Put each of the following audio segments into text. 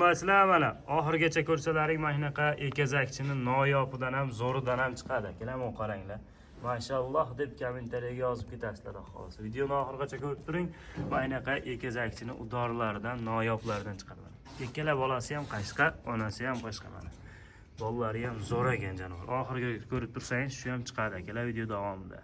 obunachilar mana oxirgacha ko'rsalaring mana shunaqa ekazakchini noyobidan ham zo'ridan ham chiqadi. Keling qaranglar. Mashalloh deb kommentariyaga yozib ketasizlar xolos. Videoni oxirigacha ko'rib turing. Mana shunaqa ekazakchini udorlardan, noyoblardan chiqadi. Ikkala bolasi ham qashqa, onasi ham qashqa mana. Bolalari ham zo'r ekan janob. Oxiriga ko'rib tursangiz shu ham chiqadi akalar video davomida.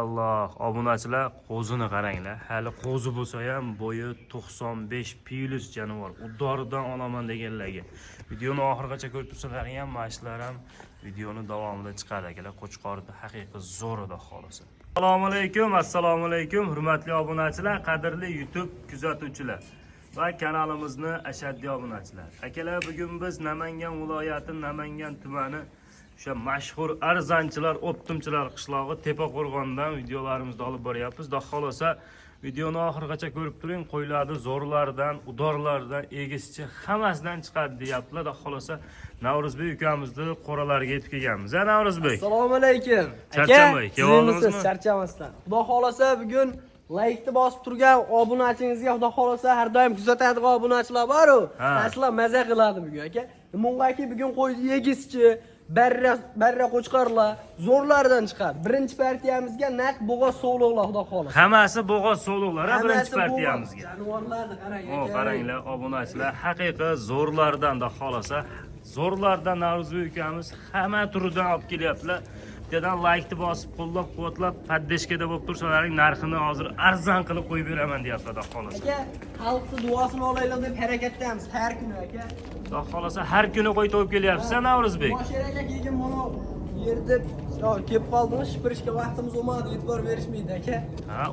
Alloh, obunachilar qo'zini qaranglar. Hali qo'zi bo'lsa ham bo'yi 95 plus jonivor. Udoridan olaman deganlarga. Videoni oxirigacha ko'rib tursalaring ham mashlar ham videoni davomida chiqadi akalar. Qo'chqorda haqiqiy zo'r edi xolisi. Assalomu alaykum, hurmatli obunachilar, qadrli YouTube kuzatuvchilar va kanalimizni ashaddiy obunachilar. Akalar, bugun biz Namangan viloyati Namangan tumani o'sha mashhur arzonchilar, optimchilar qishlog'i Tepaqo'rg'ondan videolarimizni olib boryapmiz. Xudo xolasa videoni oxirigacha ko'rib turing. Qo'ylarni zo'rlardan, udorlardan, egisichi hammasidan chiqadi deyaptilar. Xudo xolasa Navruzbek ukamizni qo'ralariga yetib kelganmiz. Navruzbek. Assalomu alaykum. Charchamay, kelibmisiz? Charchamasdan. Xudo xolasa bugun laykni bosib turgan obunachingizga xudo xolasa har doim kuzatadigan obunachilar bor-ku. Aslan maza qiladi bugun aka. Mungaki bugun qo'yni egisichi barra qo'chqorlar zo'rlardan chiqadi. Birinchi partiyamizga naq bo'g'oz sovliqlar xudo xolasa. Hammasi bo'g'oz sovliqlar birinchi partiyamizga. Jonivorlarni qarang aka. Qaranglar obunachilar, haqiqiy zo'rlardan da xolasa. Zo'rlardan Navruzbek ukamiz hamma turidan olib kelyaptilar. Bittadan laykni bosib, qo'llab-quvvatlab, paddeshkada bo'lib tursalaring narxini hozir arzon qilib qo'yib beraman deyaptilar xolasa. Aka, xalqning duosini olaylik deb harakatdamiz har kuni aka. Xudo xolasa har kuni qo'y to'yib kelyapsiz, Navruzbek. Boshiraga keyin buni yerda kelib qoldimiz, shipirishga vaqtimiz bo'lmadi, e'tibor berishmaydi aka.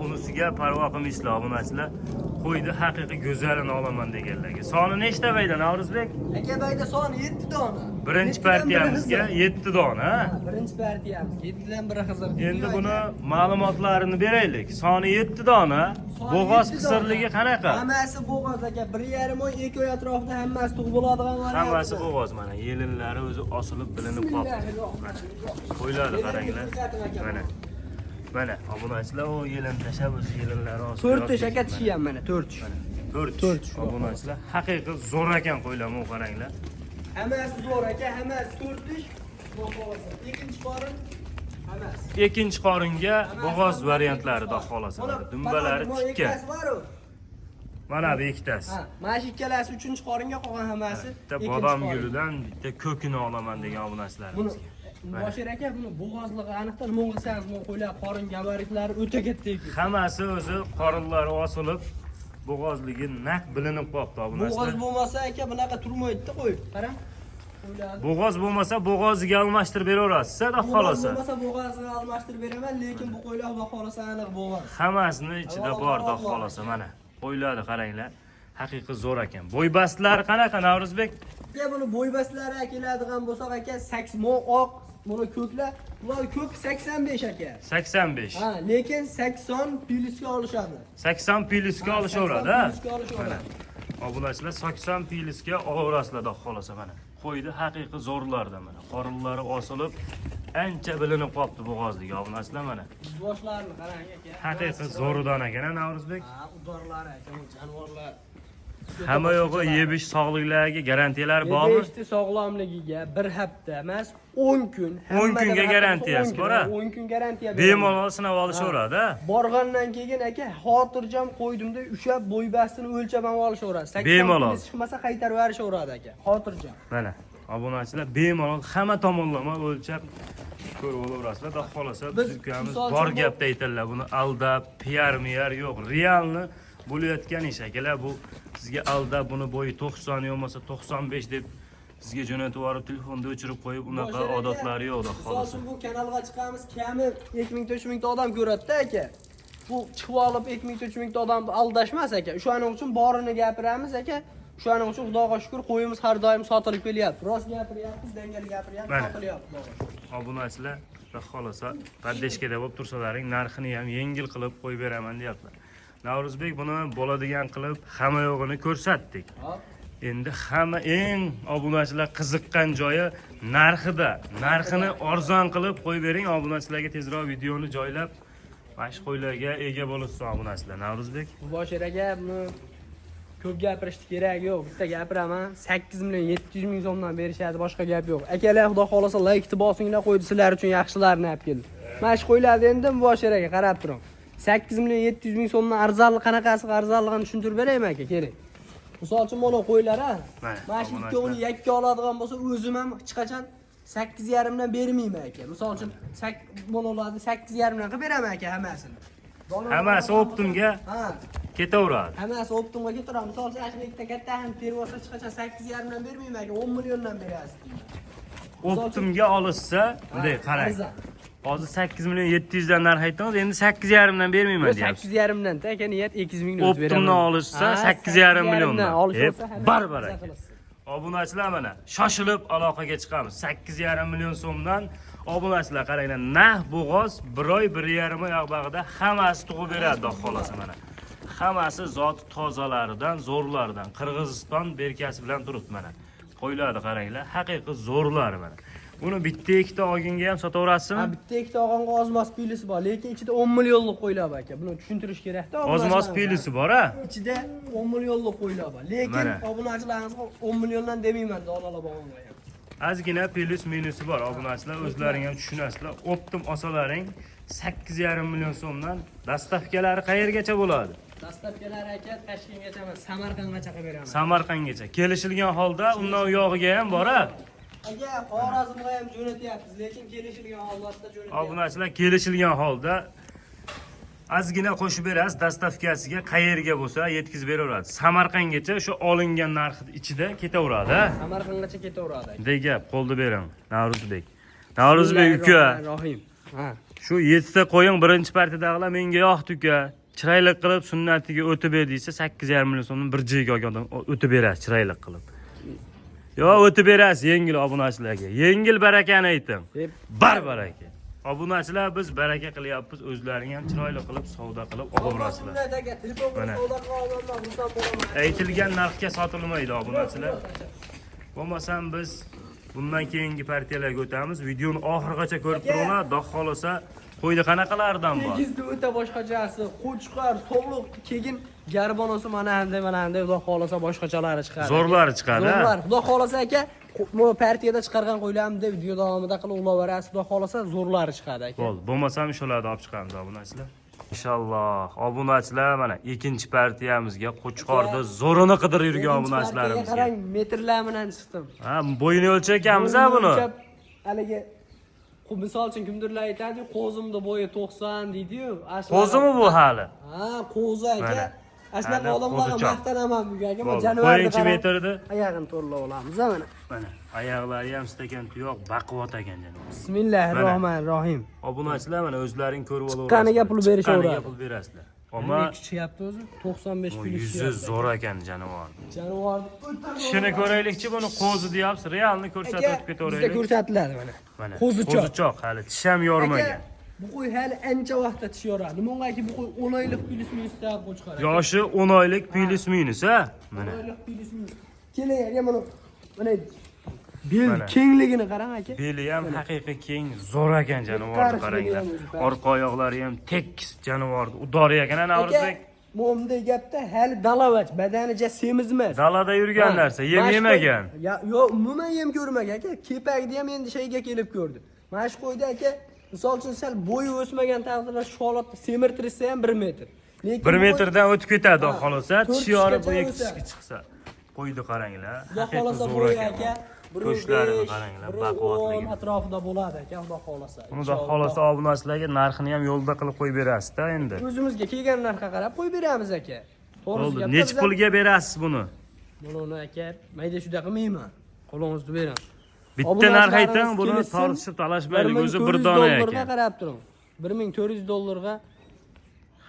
Unisiga parvo qilmaysizlar obunachilar. Qo'yni haqiqiy go'zalini olaman deganlarga. Soni nechta bayda Navruzbek? Aka bayda soni 7 dona. Birinchi partiyamizga 7 dona, Birinchi partiyamizga 7 dan biri xizir. Endi buni ma'lumotlarini beraylik. Soni 7 dona. Bo'g'oz qisirligi qanaqa? Hammasi bo'g'oz aka. 1,5 oy 2 oy atrofida hammasi tug'ib bo'ladigan variant. Hammasi bo'g'oz mana. Yelinlari o'zi osilib bilinib qoldi. Qo'yladi qaranglar. Mana obunachilar o yelin tashab o'zi yelinlari osilib. 4 tush aka tishi ham mana 4 tush. 4 tush. Obunachilar haqiqiy zo'r ekan qo'ylarni qaranglar. Hammasi zo'r aka, hammasi 4 tush. Ikkinchi qorin hammasi. Ikkinchi qoringa bo'g'oz variantlarida xolasa. Dumbalari tikka. Mana bu ikkitasi. Mana shu ikkalasi 3-qoringa qolgan hammasi. Bitta bodom gulidan bitta ko'kini olaman degan obunachilarimiz. Boshir aka buni bo'g'ozligi aniqdan nima qilsangiz bu qo'ylar qorin gabaritlari o'ta katta ekan. Hammasi o'zi qorinlari osilib bo'g'ozligi naq bilinib qolibdi obunachilar. Bo'g'oz bo'lmasa aka bunaqa turmaydi-da qo'y. Qarang. Bo'g'oz bo'lmasa bo'g'oziga almashtirib beraverasiz, xudo xolasa. Bo'g'oz bo'lmasa bo'g'oziga almashtirib beraman, lekin bu qo'ylar xudo xolasa aniq bo'g'oz. Hammasini ichida bor, xudo xolasa mana. Qo'ylarni qaranglar. Haqiqiy zo'r ekan. Bo'ybastlari qanaqa Navruzbek? Buni bo'ybastlari keladigan bo'lsa aka 80 oq, buni ko'klar, bular ko'k 85 aka. 85. Lekin 80 plyusga olishadi. 80 plyusga olishaveradi, Mana. Obunachilar 80 plyusga olaverasizlar, xudo xolasa mana. Qo'ydi haqiqiy zo'rlarda mana. Qorinlari osilib, ancha bilinib qolibdi bo'g'ozligi obunachilar mana. Boshlarni qarang aka. Haqiqiy zo'ridan ekan, Navruzbek. Udorlari aka, bu jonivorlar. Hamma yo'g'i yebish sog'liklariga garantiyalar bormi? Yebishni sog'lomligiga 1 hafta emas, 10 kun. 10 kunga garantiyasi bor. 10 kun garantiya beradi. Bemalol sinab olishaveradi. Borgandan keyin aka xotirjam qo'ydimda ushlab bo'ybastini o'lchab ham olishaveradi. 80 chiqmasa qaytarib berishaveradi aka. Xotirjam. Mana obunachilar bemalol hamma tomonlama o'lchab ko'rib olaverasizlar. Xudo xolasa biz ukamiz bor gapda aytadilar. Buni aldab, PR yo'q. Realni bo'layotgan ish akalar. Bu sizga aldab buni bo'yi 90 bo'lmasa 95 deb sizga jo'natib yuborib telefonda o'chirib qo'yib unaqa odatlari yo'q, xudo xolasa. Bu kanalga chiqamiz, kami 2000-3000 mingta odam ko'radi-da aka. Bu chiqib olib 2000-3000 mingta odamni aldashmas aka. O'shaning uchun borini gapiramiz aka. O'shaning uchun Xudoga shukr qo'yimiz har doim sotilib kelyapti. Rost gapiryapmiz, dangal gapiryapmiz, sotilyapti. Obunachilar, xudo xolasa paddeshkada bo'lib tursalaring narxini ham yengil qilib qo'yib beraman deyaptilar. Navruzbek buni bo'ladigan qilib hamma yo'g'ini ko'rsatdik. Endi hamma eng obunachilar qiziqqan joyi narxida. Narxini arzon qilib qo'yib bering obunachilarga, tezroq videoni joylab mana shu qo'ylarga ega bo'lasiz obunachilar. Navruzbek. Boshiraga buni ko'p gapirishni keragi yo'q. Bitta gapiraman. 8 million 700 ming so'mdan berishadi, boshqa gap yo'q. Akalar, xudo xolasa like-ni bosinglar, qo'ydi sizlar uchun yaxshilarini olib keldim. Mana shu qo'yiladi endi mubosharaga qarab turing. 8 million 700 ming so'mdan arzonli qanaqasi arzonligini tushuntirib beraymi aka, keling. Misol uchun mana qo'ylar ha. Mana shu ikkovini yakka oladigan bo'lsa, o'zim ham hech qachon 8,5 dan bermayman aka. Misol uchun monolarni 8,5 dan qilib beraman aka hammasini. Hammasi optimga ketaveradi. Hammasi optimga ketaveradi. Misol uchun ana ikkita katta ham tervosa hech qachon 8,5 dan bermayman aka, 10 milliondan berasiz. Optimga olishsa, bunday qarang. Hozir 8 million 700 dan narx aytdingiz, endi 8,5 dan bermayman deyapsiz. 8,5 dan aka niyat 2 ming o'tib beraman. Optimdan olishsa 8,5 milliondan. Barbar aka. Obunachilar mana shoshilib aloqaga chiqamiz. 8,5 million so'mdan obunachilar qaranglar, nah bo'g'oz 1 oy 1,5 oy bag'ida hammasi tug'ib beradi, xudo xolasa mana. Hammasi zot tozalaridan, zo'rlaridan, Qirg'iziston berkasi bilan turibdi mana. Qo'yiladi qaranglar, haqiqiy zo'rlar mana. Buni bitta ikkita olganga ham sotaverasizmi? Ha, bitta ikkita olganga ozmos pilisi bor, lekin ichida 10 millionlik qo'ylar bor aka. Buni tushuntirish kerak-da. Ozmos pilisi bor-a? Ichida 10 millionlik qo'ylar bor. Lekin obunachilaringizga 10 milliondan demayman, donalar bo'lganlar ham. Ozgina plus minusi bor, obunachilar o'zlaring ham tushunasizlar. Optim olsalaring 8,5 million so'mdan dastavkalari qayergacha bo'ladi? Dastavkalari aka Toshkentgacha emas, Samarqandgacha qilib beraman. Samarqandgacha. Kelishilgan holda undan uyog'iga ham bor-a? Aka, Xorazmga ham jo'natyapmiz, lekin kelishilgan holatda jo'natyapmiz. Obunachilar kelishilgan holda ozgina qo'shib berasiz, dastavkasiga qayerga bo'lsa yetkazib beraveradi. Samarqandgacha shu olingan narxi ichida ketaveradi, ha? Samarqandgacha ketaveradi. Bunday gap, qo'lda bering. Navruzbek. Navruzbek uka. Rohim. Ha. Shu 7 ta qo'ying birinchi partiyadagilar menga yoqdi uka. Chiroyli qilib sunnatiga o'tib ber deysa 8,5 million so'mdan bir joyga olgan o'tib berasiz chiroyli qilib. Yo, o'tib berasiz yengil obunachilarga. Yengil barakani ayting. Barbaraka. Obunachilar biz baraka qilyapmiz, o'zlaring ham chiroyli qilib savdo qilib olaverasizlar. Aytilgan narxga sotilmaydi obunachilar. Bo'lmasam biz bundan keyingi partiyalarga o'tamiz. Videoni oxirigacha ko'rib turinglar. Xudo xolasa qo'ydi qanaqalardan bor? Tegizdi o'ta boshqachasi, qo'chqar, so'g'liq, keyin garbonosi mana bunday xudo xolasa boshqachalari chiqadi. Zo'rlari chiqadi. Zo'rlar. Xudo xolasa aka, bu partiyada chiqargan qo'ylarni video davomida qilib ulaverasiz, xudo xolasa zo'rlari chiqadi aka. Bo'ldi. Bo'lmasam shularni olib chiqamiz obunachilar. Inshaalloh. Obunachilar mana ikkinchi partiyamizga Qo'chqorda zo'rini qidirib yurgan obunachilarimizga. Qarang, metrlar bilan chiqdim. Ha, bo'yini o'lchayapmiz-a buni. Haligi misol uchun kimdirlar aytadi, qo'zimni bo'yi 90 deydi-yu. Qo'zimi bu hali? Ha, qo'zi aka. Ashnaqa odamlarga maqtanaman bugun aka. Men janovarni qo'yinchi metrda oyog'ini to'rlab olamiz mana. Mana oyoqlari ham stakan tuyoq baquvvat ekan janovar. Bismillahirrohmanirrohim. Obunachilar mana o'zlaring ko'rib olaverasizlar. Qaniga pul berishaveradi. Qaniga pul berasizlar. Ammo kuchyapti o'zi 95 pul. Yuzi zo'r ekan janovar. Janovarni tishini ko'raylikchi, buni qo'zi deyapsiz. Realni ko'rsatib ketaveraylik. Bizda ko'rsatiladi mana. Mana qo'zichoq hali tish ham yormagan. Bu qo'y hali ancha vaqtda tish yoradi. Nimaga bu qo'y 10 oylik plus minusda qo'chqar. Yoshi 10 oylik plus minus, ha? Mana. 10 oylik plus minus. Keling aka mana bel kengligini qarang aka. Beli ham haqiqiy keng, zo'r ekan janovarni qaranglar. Orqa oyoqlari ham tekis janovarni. Udori ekan Navruzbek. Bunday gapda hali dalavat, badanicha semizmas. Dalada yurgan narsa, yem yemagan. Yo'q, umuman yem ko'rmagan aka. Kepakda ham endi shayga kelib ko'rdi. Mana shu qo'yda aka, misol uchun sal bo'yi o'smagan taqdirda shu holatda semirtirsa ham 1 metr. Lekin 1 metrdan o'tib ketadi, xohlasa, tish yorib ekishga chiqsa. Qo'ydi qaranglar. Xohlasa qo'y aka. Go'shtlarini qaranglar, baquvvatligi. Atrofida bo'ladi aka, xudo xolasa. Uni xudo xolasa obunachilarga narxini ham yo'lda qilib qo'yib berasiz-da endi. O'zimizga kelgan narxga qarab qo'yib beramiz aka. Bo'ldi. Nech pulga berasiz buni? Buni aka, mayda shuda qilmayman. Qo'lingizni bering. Bitta narx ayting, buni tortishib talashmaylik, o'zi bir dona ekan. $1400 qarab turing. $1400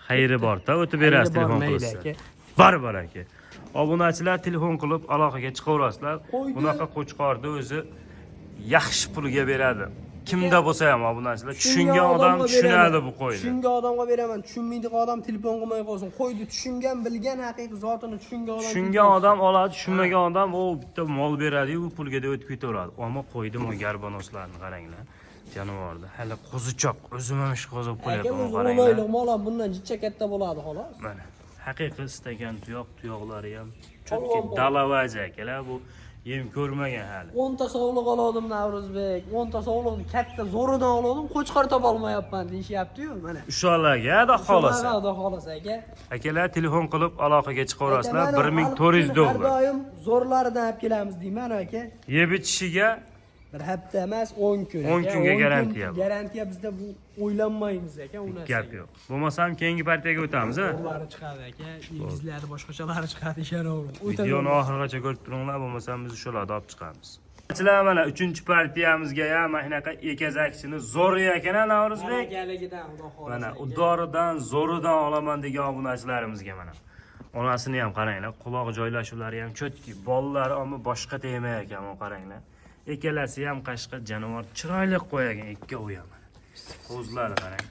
xayri bor-da, o'tib berasiz telefon qilsa. Barbar aka. Obunachilar telefon qilib aloqaga chiqaverasizlar. Bunaqa Qo'chqorda o'zi yaxshi pulga beradi. Kimda bo'lsa ham obunachilar tushungan odam tushunadi bu qo'yni. Tushungan odamga beraman, tushunmaydigan odam telefon qilmay qolsin. Qo'yni tushungan, bilgan, haqiqiy zotini tushungan odam. Tushungan odam oladi, tushunmagan odam u bitta mol beradi, u pulga deb o'tib ketaveradi. Ammo qo'ydim o garbonoslarni qaranglar. Janovarda hali qo'zichoq, o'zim ham ish qozib qo'yapman, qaranglar. O'g'laylik mo'lam bundan jicha katta bo'ladi xolos. Mana haqiqiy istagan tuyoqlari ham Polvon chotki bor. dalavaja akalar bu yem ko'rmagan hali. 10 ta sog'liq oldim Navruzbek. 10 ta sog'liqni katta zo'ridan oldim, qo'chqor topa olmayapman deyishyapti-yu, mana. Usholarga da xolasa. Xudo xolasa aka. Akalar telefon qilib aloqaga chiqaverasizlar. Aka, mana 1400 har dollar. doim zo'rlaridan olib kelamiz deyman aka. Yeb ichishiga Bir hafta emas, 10 kun. 10 kunga garantiya bor. Garantiya bizda bu o'ylanmaymiz aka, u narsa. gap yo'q. Bo'lmasam keyingi partiyaga o'tamiz, ha. Zo'rlari chiqadi aka, yigizlari boshqachalari chiqadi, ishonavering. Videoni oxirigacha ko'rib turinglar, bo'lmasam biz shularni olib chiqamiz. Sizlar mana 3-partiyamizga ham mana shunaqa ekazakchini zo'r ekan, Navruzbek. Galigidan xudo xolasa. Mana udoridan, zo'ridan olaman degan obunachilarimizga mana. Onasini ham qaranglar, quloq joylashuvlari ham chotki, bolalari ammo boshqa tegmay ekan, qaranglar. Ekalasi ham qashqa jonivor chiroyli qo'yagan ikkovi ham. Qo'zlari qarang.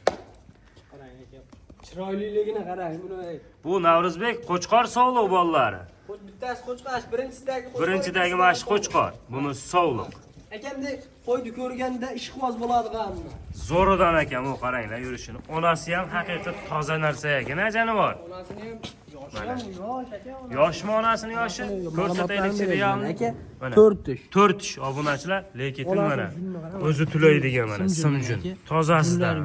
Qarang aka. Chiroyliligini qarang buni. Bu Navruzbek qo'chqor sovliq bolalari. Bittasi qo'chqash, birinchisidagi qo'chqor. Birinchidagi mash qo'chqor. Buni sovliq. Akamda qo'yni ko'rganda ishqiboz bo'ladiganmi? Zo'ridan ekan bu qaranglar yurishini. Onasi ham haqiqiy toza narsa ekan, jonivor. Onasini ham yosh aka. Yoshmi onasini yoshi? Ko'rsataylikchi realni. Aka, Mana 4 ish. 4 ish obunachilar, lekin mana o'zi tulaydigan mana simjun. Tozasidan.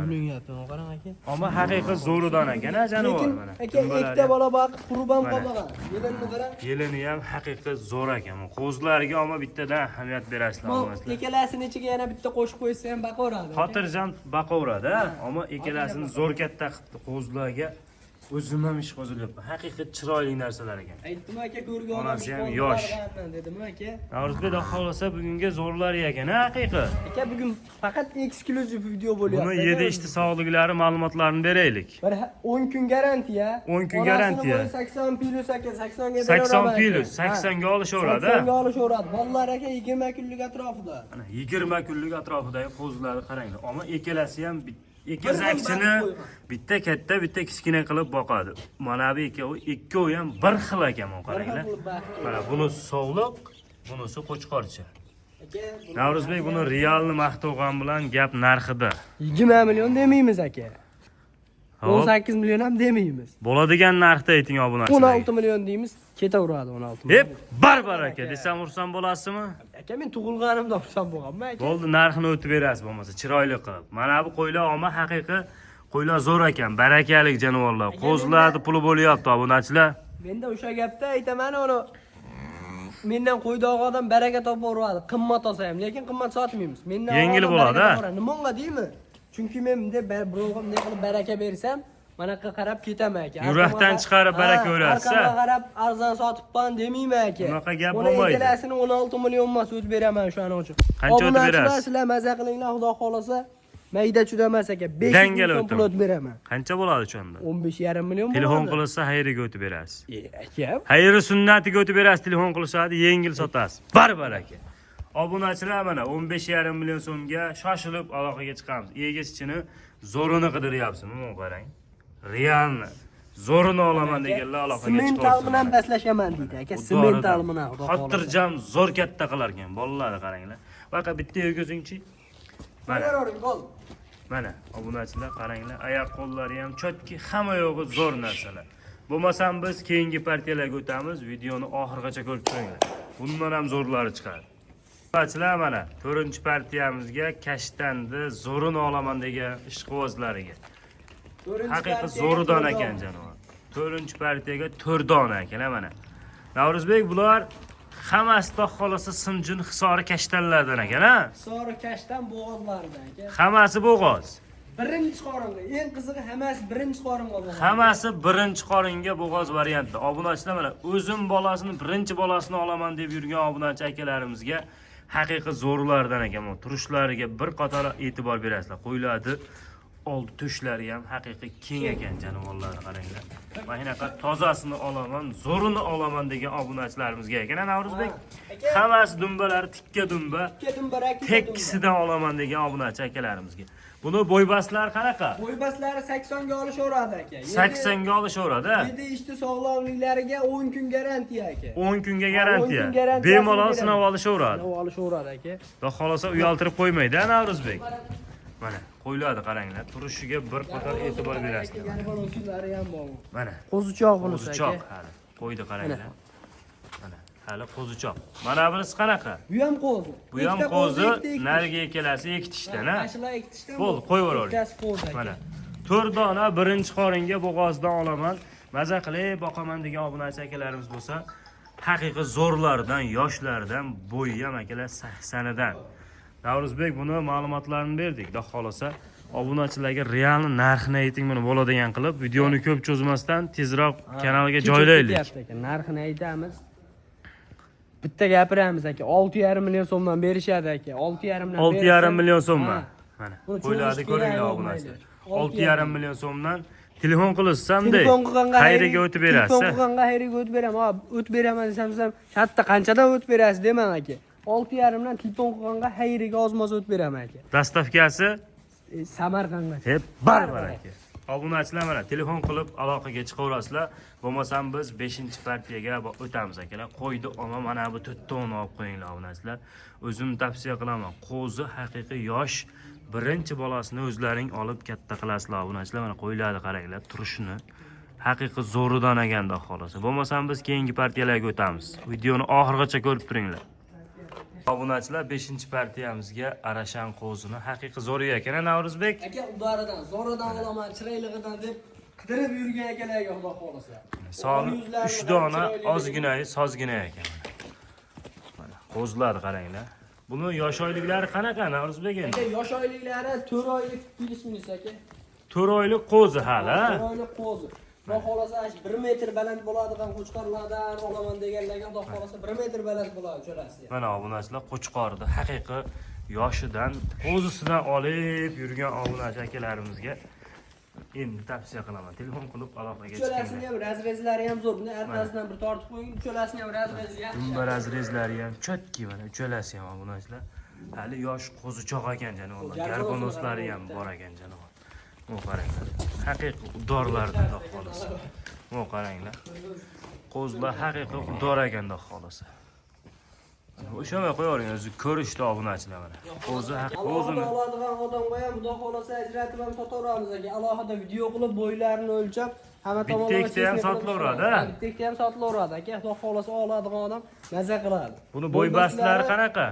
Qarang aka. Ammo haqiqiy zo'ridan ekan, jonivor Lekin mana. aka ikkita bola bor, qurban qolmagan. Yelinni qarang. Yelini ham haqiqiy zo'r ekan. Qo'zlariga ammo bittadan ahamiyat berasizlar obunachilar. Ikkalasini ichiga yana bitta qo'shib qo'ysa ham baqaveradi. Xotirjam baqaveradi, ammo ikkalasini zo'r katta qilibdi qo'zlarga. O'zim ham ish qo'zilyapman. Haqiqiy chiroyli narsalar ekan. Aytdim aka, ko'rgan Onasi ham yosh. dedim aka. Navruzbek xohlasa bugunga zo'rlar ekan, haqiqiy. Aka bugun faqat eksklyuziv video bo'lyapti. Buni yedi ishti sog'liklari ma'lumotlarini beraylik. Bir 10 kun garantiya. 10 kun garantiya. 80 plus aka, 80 ga 80 plus, 80 ga olishaveradi. 80 ga olishaveradi. Bolalar aka 20 kunlik atrofida. Mana 20 kunlik atrofidagi qo'zlarni qaranglar. Ammo ekalasi ham ekazakchini bitta katta, bitta kichkina qilib boqadi. Mana bu ikkovi ham bir xil ekan, qaranglar. Mana buni sog'liq, bunisi qo'chqorcha. Navruzbek buni realni maqtovgan bilan gap narxida. 20 million demaymiz aka. 18 million ham demaymiz. Bo'ladigan narxda ayting obunachilar. 16 million deymiz, ketaveradi 16 million. Hep barbar aka desam ursam bo'lasizmi? Aka men tug'ilganimda xursand bo'lganman aka. Bo'ldi, narxini o'tib berasiz bo'lmasa, chiroyli qilib. Mana bu qo'ylar omma haqiqiy qo'ylar zo'r ekan, barakalik jonivorlar. Qo'zlarni puli bo'lyapti obunachilar. Menda o'sha gapda aytaman, uni mendan qo'ydoq odam baraka topaveradi. Qimmat olsa ham, lekin qimmat sotmaymiz. Mendan Yengil odam bo'ladi, baraka ha? topaveradi. Nimaga deymi? Chunki men bunday birovga bunday qilib baraka bersam, manaqa qarab ketaman aka. Yurakdan chiqarib baraka o'rasiz, ha? Arqamga qarab arzon sotibman demayman aka. Unaqa gap Buni bo'lmaydi. ikkalasini 16 million emas o'tib beraman o'shaning uchun. Qancha o'tib Obunachilar, berasiz? Sizlar maza qilinglar, xudo xolasa. Mayda chudamas aka, 500 Dangala million pul o'taman. o'tib beraman. Qancha bo'ladi o'shanda? 15,5 million bo'ladi. Telefon qilsa xayriga o'tib berasiz. Aka, Xayri sunnatiga o'tib berasiz, telefon qilishadi, yengil sotasiz. Barbar aka. Obunachilar mana 15,5 million so'mga shoshilib aloqaga chiqamiz. Egischini zo'rini qidiryapsiz, mana qarang. Realni zo'rini olaman deganlar aloqaga Semental bilan chiqarsin. baslashaman deydi aka. Semental bilan. Xotirjam zo'r katta qilar ekan. Bolalarni qaranglar. Faqat bitta yurgizingchi. Mana, mana obunachilar qaranglar, oyoq qo'llari ham chotki, hamma yo'g'i zo'r narsalar. Bo'lmasam biz keyingi partiyalarga o'tamiz, videoni oxirigacha ko'rib turinglar. Bundan ham zo'rlari chiqadi. Obunachilar mana 4-partiyamizga kashtandi, zo'rini olaman degan ishqibozlariga. Haqiqiy zo'ridan ekan janob. 4-partiyaga 4 dona ekan mana. Navruzbek bular hammasi xohlasa simjun hisori kashtanlardan ekan, ha? Sori kashtan bo'g'ozlaridan aka. Hammasi bo'g'oz. Birinchi qoringa, eng qizig'i hammasi birinchi qoringa bo'g'oz. Hammasi birinchi qoringa bo'g'oz variantda. Obunachilar mana o'zim bolasini, birinchi bolasini olaman deb yurgan obunachi akalarimizga haqiqiy zo'rlardan ekan. Turishlariga bir qator e'tibor berasizlar. Qo'yiladi. Oldi tushlari ham haqiqiy keng ekan jonivorlarni qaranglar. Mana shunaqa tozasini olaman, zo'rini olaman degan obunachilarimizga ekan Navruzbek. Hammasi dumbalari tikka dumba. Tekkisidan olaman degan obunachi akalarimizga. Buni bo'ybaslar qanaqa? Bo'ybaslari 80 ga olishaveradi aka. 80 ga olishaveradi. 7 ishti sog'lomliklariga 10 kun garantiya aka. 10 kunga garantiya. 10 kun garantiyasini Bemalol beradi. sinov olishaveradi. Sinov olishaveradi aka. Xudo xolasa uyaltirib qo'ymaydi Navruzbek. Mana qo'yiladi qaranglar. Turishiga bir qator e'tibor berasizlar. Garibon usullari ham bor. Mana Qo'zichoq bunisi aka. qo'zichoq hali. Qo'ydi qaranglar. Mana hali qo'zichoq. Mana bunisi qanaqa? Bu ham qo'zi. Bu ham qo'zi, nariga kelasi ikkitishdan, ha? Ashla ikkitishdan. Bo'ldi, qo'yib yuboring. Ikkitasi qo'zi aka. Mana 4 dona birinchi qoringa bo'g'ozdan olaman. Maza qilib boqaman degan obunachi akalarimiz bo'lsa, haqiqiy zo'rlardan, yoshlardan, bo'yi ham akalar 80dan. Navruzbek buni ma'lumotlarini berdik. Xudo xolasa, obunachilarga real narxini ayting buni bo'ladigan qilib, videoni ko'p cho'zmasdan tezroq kanalga joylaylik. Narxini aytamiz. Bitta gapiramiz aka, 6,5 million so'mdan berishadi aka. 6,5 dan 6,5 million so'mman. Mana Buni qo'yiladi cho'zish ko'ringlar kerak obunachilar. bo'lmaydi. 6,5 million so'mdan telefon qilsam-da, Telefon qilganga xayriga o'tib berasiz. Telefon qilganga xayriga o'tib beraman. Ha, o'tib beraman desam, shatda qanchadan o'tib berasiz deman aka. 6,5 dan telefon qilganga xayriga ozmoz o'tib beraman aka. Dastavkasi Samarqandga. barbar aka. Obunachilar mana telefon qilib aloqaga chiqaverasizlar. Bo'lmasam biz 5-partiyaga o'tamiz akalar. Qo'ydi olma mana bu 4 tonni olib qo'yinglar obunachilar. O'zim tavsiya qilaman. Qo'zi haqiqiy yosh birinchi bolasini o'zlaring olib katta qilasizlar obunachilar. Mana qo'yiladi qaranglar, turishini. Haqiqiy zo'ridan aganda xolasa. Bo'lmasam biz keyingi partiyalarga o'tamiz. Videoni oxirigacha ko'rib turinglar. Obunachilar 5-partiyamizga Arashan qo'zini haqiqiy zo'riga ekan, Navruzbek. Aka udaridan, zo'ridan olaman, chiroyligidan deb qidirib yurgan akalarga xudo xolasa. Soni 3 dona ozgina, sozgina ekan. Mana qo'zlar qaranglar. Buni yosh oyliklari qanaqa, Navruzbek endi? Aka yosh oyliklari 4 oylik plus-minus aka. 4 oylik qo'zi hali. 4 oylik qo'zi. Xudo xolasa 1 metr baland bo'ladigan qo'chqorlardan olaman deganlarga xudo xolasa 1 metr baland bo'ladi cho'lasi. Mana obunachilar qo'chqorni haqiqiy yoshidan, qo'zisidan olib yurgan obunachi akalarimizga endi tavsiya qilaman. Telefon qilib aloqaga chiqing. Cho'lasini ham razrezlari ham zo'r. Buni arqasidan bir tortib qo'ying. Cho'lasini ham razrezi yaxshi. Dumba razrezlari ham chotki mana uchalasi ham obunachilar. Hali yosh qo'zichoq ekan janob. Garbonoslari ham bor ekan janob. Bu qaranglar. Haqiqiy udorlardan xolos. Bu qaranglar. Qo'zlar haqiqiy udor ekanda xolasa. O'shamay qo'yavering o'zi ko'rishdi obunachilar mana. Qo'zi qo'zini oladigan odamga ham xudo xolasa ajratib ham sotaveramiz aka. Alohida video qilib bo'ylarini o'lchab, hamma tomonlama bitta ham sotilaveradi. Bitta ham sotilaveradi aka. Xudo xolasa oladigan odam maza qiladi. Buni bo'y bastlari qanaqa?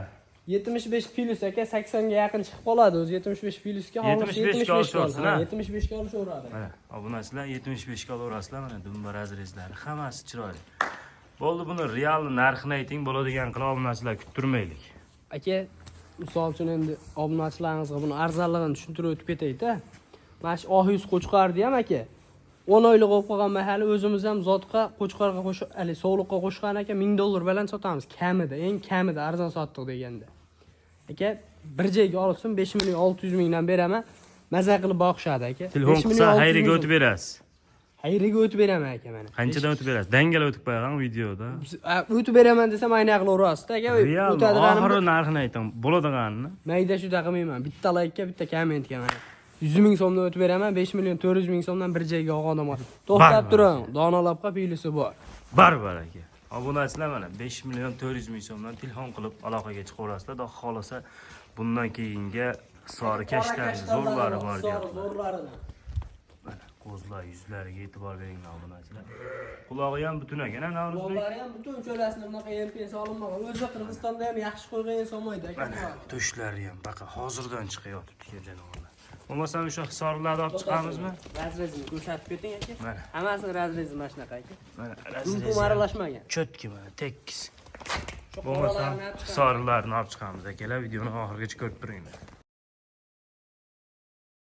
75 plus aka, 80 ga yaqin chiqib qoladi. O'zi 75 plusga hozir 75 ga olishaversin. 75 ga olishaveradi. Mana obunachilar 75 ga olaverasizlar mana dumba razrezlari hammasi chiroyli. Bo'ldi, buni real narxini ayting bo'ladigan qilib obunachilar kuttirmaylik. Aka, misol uchun endi obunachilaringizga buni arzonligini tushuntirib o'tib ketaydi-da. Mana shu ohyuz qo'chqardi ham aka. 10 oylik bo'lib qolgan mahali o'zimiz ham zotqa qo'chqarga qo'shib, sovliqqa qo'shgan aka $1000 bilan sotamiz. Kamida, eng kamida arzon sotdik deganda. Aka, bir joyga olsin 5,6 mingdan beraman. Maza qilib boqishadi aka. Telefon qilsa xayriga o'tib berasiz. Xayriga o'tib beraman aka mana. Qanchadan o'tib berasiz? Dangal o'tib qo'ygan videoda. O'tib beraman desam ayni qilaverasiz aka. Oxiri narxini ayting, bo'ladiganini. Mayda shu qilmayman. Bitta laykka, bitta kommentga mana. 100 ming so'mdan o'tib beraman, 5,4 million so'mdan bir joyga olgan odam bor. To'xtab turing, donalab qolib pilisi bor. Barbar aka. Obunachilar mana 5,4 million so'mdan telefon qilib aloqaga chiqaverasizlar. Xudo xolasa bundan keyingi sori kashdan zo'rlari bor deyapti. Zo'rlaridan. Mana qo'zlar yuzlariga e'tibor beringlar obunachilar. Qulog'i ham butun ekan, Navruzbek. Quloqlari ham butun cho'lasini bunaqa MP solinmagan. O'zi Qirg'izistonda ham yaxshi qo'ygan so'maydi aka. To'shlari ham baqa hozirdan chiqayotibdi janob. Bo'lmasam o'sha hisorlarni olib chiqamizmi? Razrezini ko'rsatib keting aka. Mana. Hammasi razrezi mana shunaqa aka. Mana Razrezi aralashmagan. Chotki mana tekis. Bo'lmasam hisorlarni olib chiqamiz akalar. Videoni oxirigacha ko'rib turinglar.